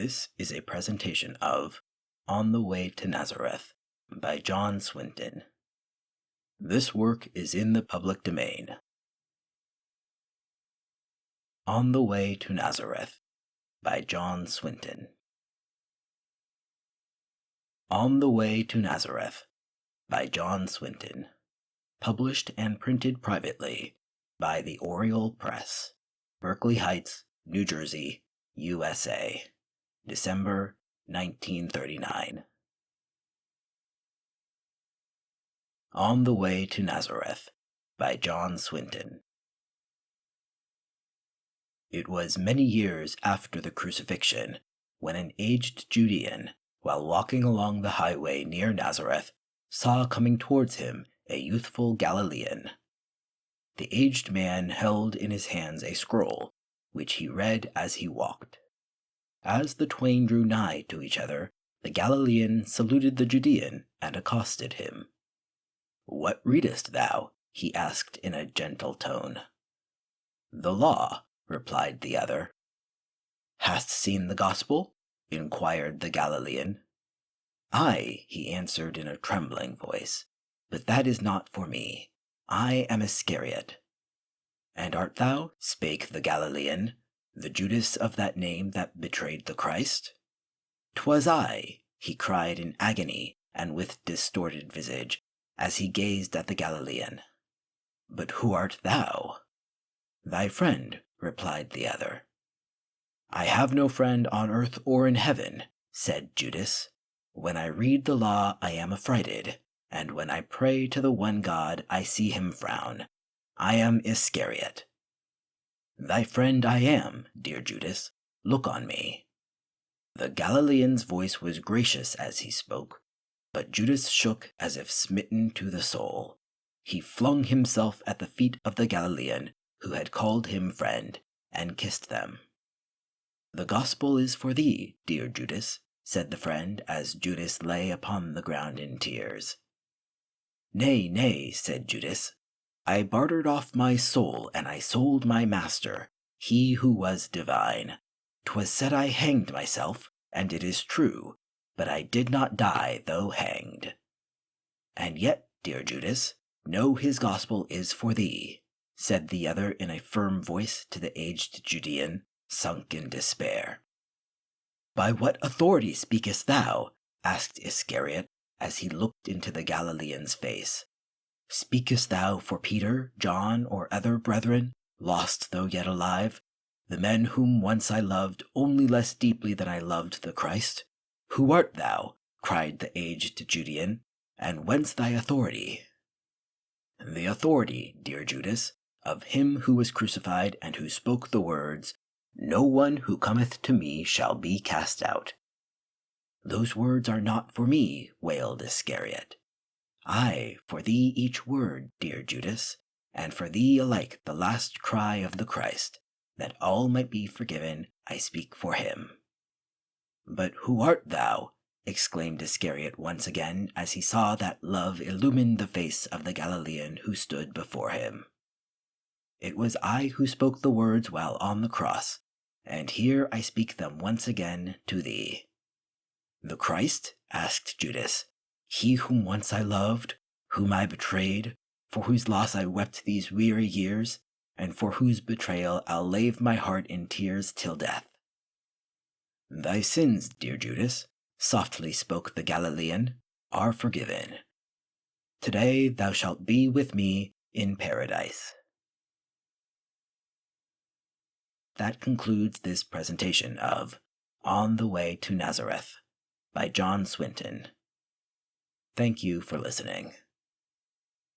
This is a presentation of On the Way to Nazareth by John Swinton. This work is in the public domain. On the Way to Nazareth by John Swinton. On the Way to Nazareth by John Swinton. Published and printed privately by the Oriole Press, Berkeley Heights, New Jersey, USA. December 1939. On the Way to Nazareth by John Swinton. It was many years after the crucifixion when an aged Judean, while walking along the highway near Nazareth, saw coming towards him a youthful Galilean. The aged man held in his hands a scroll, which he read as he walked. As the twain drew nigh to each other, the Galilean saluted the Judean and accosted him. "What readest thou?" he asked in a gentle tone. "The law," replied the other. "Hast seen the gospel?" inquired the Galilean. "Aye," he answered in a trembling voice, "but that is not for me. I am Iscariot." "And art thou," spake the Galilean, "the Judas of that name that betrayed the Christ?" "'Twas I," he cried in agony and with distorted visage, as he gazed at the Galilean. "But who art thou?" "Thy friend," replied the other. "I have no friend on earth or in heaven," said Judas. "When I read the law I am affrighted, and when I pray to the one God I see him frown. I am Iscariot." "Thy friend I am, dear Judas. Look on me." The Galilean's voice was gracious as he spoke, but Judas shook as if smitten to the soul. He flung himself at the feet of the Galilean, who had called him friend, and kissed them. "The gospel is for thee, dear Judas," said the friend as Judas lay upon the ground in tears. "Nay, nay," said Judas. "I bartered off my soul, and I sold my master, he who was divine. 'Twas said I hanged myself, and it is true, but I did not die though hanged." "And yet, dear Judas, know his gospel is for thee," said the other in a firm voice to the aged Judean, sunk in despair. "By what authority speakest thou?" asked Iscariot, as he looked into the Galilean's face. "Speakest thou for Peter, John, or other brethren, lost though yet alive, the men whom once I loved only less deeply than I loved the Christ? Who art thou?" cried the aged Judean, "and whence thy authority?" "The authority, dear Judas, of him who was crucified and who spoke the words, 'No one who cometh to me shall be cast out.'" "Those words are not for me," wailed Iscariot. "Aye, for thee each word, dear Judas, and for thee alike the last cry of the Christ, that all might be forgiven, I speak for him." "But who art thou?" exclaimed Iscariot once again as he saw that love illumined the face of the Galilean who stood before him. "It was I who spoke the words while on the cross, and here I speak them once again to thee." "The Christ?" asked Judas. "He whom once I loved, whom I betrayed, for whose loss I wept these weary years, and for whose betrayal I'll lave my heart in tears till death." "Thy sins, dear Judas," softly spoke the Galilean, "are forgiven. Today thou shalt be with me in paradise." That concludes this presentation of On the Way to Nazareth by John Swinton. Thank you for listening.